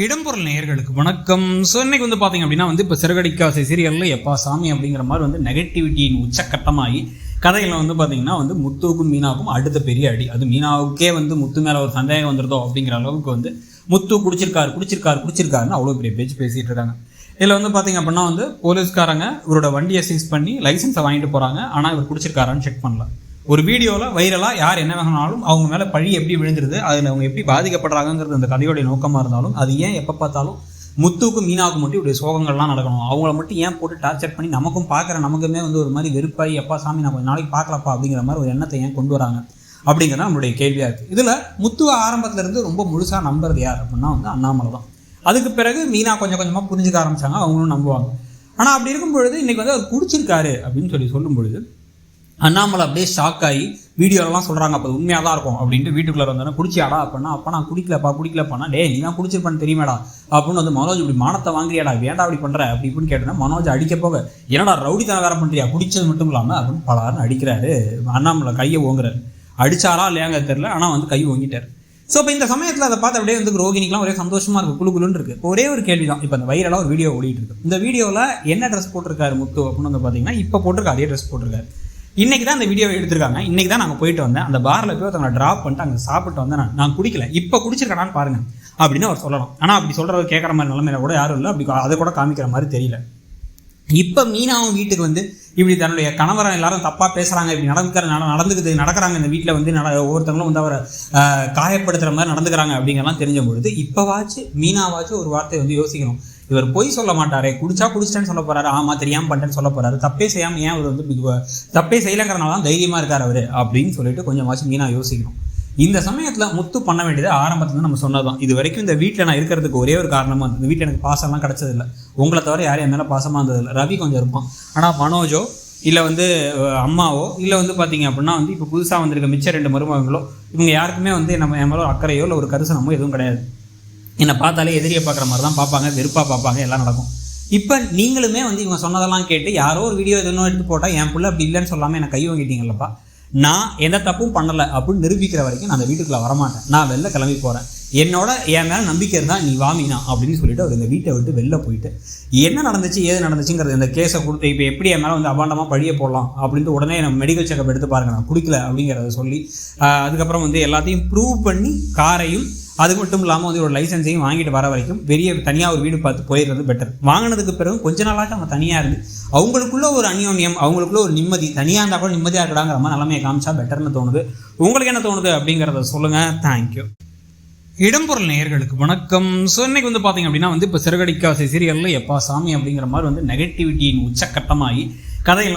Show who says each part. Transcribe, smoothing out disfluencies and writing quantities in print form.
Speaker 1: இடம்பொருள் நேயர்களுக்கு வணக்கம். ஸோ இன்னைக்கு பார்த்தீங்க அப்படின்னா இப்போ சிறகடிக்காசை சீரியலில் எப்பா சாமி அப்படிங்கிற மாதிரி நெகட்டிவிட்டியின் உச்சக்கட்டமாகி கதையில் பார்த்தீங்கன்னா முத்துவுக்கும் மீனாவுக்கும் அடுத்த பெரிய அடி. அது மீனாவுக்கே முத்து மேலே ஒரு சந்தேகம் வந்துருதோ அப்படிங்கிற அளவுக்கு முத்து குடிச்சிருக்காருன்னு அவ்வளோ பெரிய பேச்சு பேசிகிட்டு இருக்காங்க. இதில் பார்த்தீங்க அப்படின்னா போலீஸ்காரங்க இவரோட வண்டியை சீஸ் பண்ணி லைசன்ஸை வாங்கிட்டு போகிறாங்க. ஆனால் இவர் குடிச்சிருக்காரான்னு செக் பண்ணல. ஒரு வீடியோவில் வைரலாக யார் என்ன வேணாலும் அவங்க மேலே பழி எப்படி விழுந்துருது, அதில் அவங்க எப்படி பாதிக்கப்படுறாங்கிறது அந்த கதையோடைய நோக்கமாக இருந்தாலும் அது ஏன் எப்போ பார்த்தாலும் முத்துவுக்கும் மீனாவுக்கும் மட்டும் இப்படி சோகங்கள்லாம் நடக்கணும், அவங்கள மட்டும் ஏன் போட்டு டார்ச்சர் பண்ணி நமக்கும் பார்க்குற நமக்குமே ஒரு மாதிரி வெறுப்பாகி எப்பா சாமி நான் கொஞ்சம் நாளைக்கு பார்க்கலப்பா அப்படிங்கிற மாதிரி ஒரு எண்ணத்தை ஏன் கொண்டு வராங்க அப்படிங்கிறது நம்மளுடைய கேள்வியாக இருக்குது. இதில் முத்துவை ஆரம்பத்துலேருந்து ரொம்ப முழுசாக நம்புறது யார் அப்படின்னா அண்ணாமலை தான். அதுக்கு பிறகு மீனா கொஞ்சம் கொஞ்சமாக புரிஞ்சுக்க ஆரம்பித்தாங்க, அவங்களும் நம்புவாங்க. ஆனால் அப்படி இருக்கும் பொழுது இன்றைக்கி அவர் குடிச்சிருக்காரு அப்படின்னு சொல்லும் பொழுது அண்ணாமலை அப்படியே ஷாக் ஆகி வீடியோலாம் சொல்கிறாங்க அப்போ உண்மையாக தான் இருக்கும் அப்படின்ட்டு வீட்டுக்குள்ளே வந்தோன்னா குடிச்சியாடா அப்படின்னா அப்போ நான் குடிக்கலப்பா டே நீ தான் குடிச்சிருப்பான்னு தெரியுமேடா அப்படின்னு மனோஜ் இப்படி மானத்தை வாங்குறியாடா வேண்டா அப்படி பண்ணுற அப்படி இப்படின்னு கேட்டேன்னா மனோஜ் அடிக்க போக என்னடா ரவுடி தான் வேற பண்ணுறியா குடிச்சது மட்டும் இல்லாமல் அப்படின்னு பலாருன்னு அடிக்கிறாரு. அண்ணாமலை கையை ஓங்குறாரு. அடிச்சாரா இல்லையாங்க தெரியல, ஆனால் கை ஓங்கிட்டார். ஸோ இப்போ இந்த சமயத்தில் அதை பார்த்து அப்படியே ரோகிணிக்கெலாம் ஒரே சந்தோஷமாக இருக்குது, குழுன்னு இருக்குது. ஒரே ஒரு கேள்வி தான், இப்போ அந்த வைரலாக ஒரு வீடியோ ஓடிட்டு இருக்கு. இந்த வீடியோவில் என்ன ட்ரெஸ் போட்டிருக்காரு முத்து அப்படின்னு பார்த்தீங்கன்னா இப்போ போட்டிருக்க அதே ட்ரெஸ் போட்டிருக்காரு. இன்றைக்கி தான் அந்த வீடியோவை எடுத்திருக்காங்க. இன்றைக்கி தான் நாங்கள் போயிட்டு வந்தேன், அந்த பாரில் போய் ஒருத்தவங்களை ட்ராப் பண்ணிட்டு அங்கே சாப்பிட்டு வந்தேன், நான் குடிக்கல, இப்போ குடிச்சிருக்கடான்னு பாருங்கள் அப்படின்னு அவர் சொல்லலாம். ஆனால் அப்படி சொல்கிறவர் கேட்குற மாதிரி நிலைமையில கூட யாரும் இல்லை, அப்படி அதை கூட காமிக்கிற மாதிரி தெரியல. இப்போ மீனாவும் வீட்டுக்கு இப்படி தன்னுடைய கணவரை எல்லாரும் தப்பாக பேசுகிறாங்க, இப்படி நடக்கிறாங்க இந்த வீட்டில் ஒவ்வொருத்தவங்களும் அவரை காயப்படுத்துகிற மாதிரி நடந்துக்கிறாங்க அப்படிங்கிறலாம் தெரிஞ்ச பொழுது இப்போவாச்சும் மீனாவாச்சும் ஒரு வார்த்தை யோசிக்கணும். இவர் பொய் சொல்ல மாட்டாரே, குடிச்சிட்டேன்னு சொல்ல போறாரு, ஆமா தெரியாமல் பண்ணிட்டேன்னு சொல்ல போறாரு, தப்பே செய்யாமல் ஏன் அவர் தப்பே செய்யலைங்கிறனால தான் தைரியமா இருக்கார் அவரு அப்படின்னு சொல்லிட்டு கொஞ்சமாச்சும் மீனா யோசிக்கணும். இந்த சமயத்தில் முத்து பண்ண வேண்டியது ஆரம்பத்துல நம்ம சொன்னதான். இது வரைக்கும் இந்த வீட்டில் நான் இருக்கிறதுக்கு ஒரே ஒரு காரணமாக இந்த வீட்டில் எனக்கு பாசம்லாம் கிடைச்சதில்லை, உங்களை தவிர யாரும் என் மேலே பாசமாக இருந்ததில்லை. ரவி கொஞ்சம் இருப்பான், ஆனால் மனோஜோ இல்லை அம்மாவோ இல்லை பார்த்தீங்க அப்படின்னா இப்போ புதுசாக வந்திருக்க மிச்ச 2 மருமகளோ இவங்க யாருக்குமே நம்ம என் மேலே அக்கறையோ இல்லை ஒரு கரிசனமோ எதுவும் கிடையாது. என்னை பார்த்தாலே எதிரியை பார்க்குற மாதிரி தான் பார்ப்பாங்க, வெறுப்பாக பார்ப்பாங்க, எல்லாம் நடக்கும். இப்போ நீங்களுமே இவங்க சொன்னதெல்லாம் கேட்டு யாரோ ஒரு வீடியோ எதுவும் எடுத்து போட்டால் என் பிள்ளை அப்படி இல்லைன்னு சொல்லாமல் எனக்கு கை வாங்கிட்டீங்களப்பா, நான் எந்த தப்பும் பண்ணலை அப்படின்னு நிரூபிக்கிற வரைக்கும் நான் அந்த வீட்டுக்குள்ளே வரமாட்டேன், நான் வெளில கிளம்பி போகிறேன், என்னோட என் மேலே நம்பிக்கை இருந்தால் நீ வாமினா அப்படின்னு சொல்லிட்டு அவர் இந்த வீட்டை விட்டு வெளில போயிட்டு என்ன நடந்துச்சு ஏது நடந்துச்சுங்கிறது இந்த கேஸை கொடுத்து இப்போ எப்படி என் மேலே அபாண்டமாக பழிய போடலாம் அப்படின்ட்டு உடனே நம்ம மெடிக்கல் செக்கப் எடுத்து பாருங்க நான் குடிக்கல அப்படிங்கிறத சொல்லி அதுக்கப்புறம் எல்லாத்தையும் ப்ரூவ் பண்ணி காரையும் அது மட்டும் இல்லாமல் ஒரு லைசன்ஸையும் வாங்கிட்டு வர வரைக்கும் தனியாக ஒரு வீடு பார்த்து போயிடுறது பெட்டர். வாங்கினதுக்கு பிறகு கொஞ்ச நாளாச்சும் அவங்க தனியாக இருந்து அவங்களுக்குள்ள ஒரு அந்யோன்யம், அவங்களுக்குள்ள ஒரு நிம்மதி, தனியாக இருந்தால் கூட நிம்மதியாக இருக்கடாங்கிற மாதிரி நிலைமையை காமிச்சா பெட்டர்னு தோணுது. உங்களுக்கு என்ன தோணுது அப்படிங்கிறத சொல்லுங்கள். தேங்க்யூ. இடம்பொருள் நேயர்களுக்கு வணக்கம். ஸோ இன்னைக்கு பார்த்தீங்க அப்படின்னா இப்போ சிறகடிக்காசை சீரியலில் எப்பா சாமி அப்படிங்கிற மாதிரி நெகட்டிவிட்டியின் உச்சக்கட்டமாகி கதையில்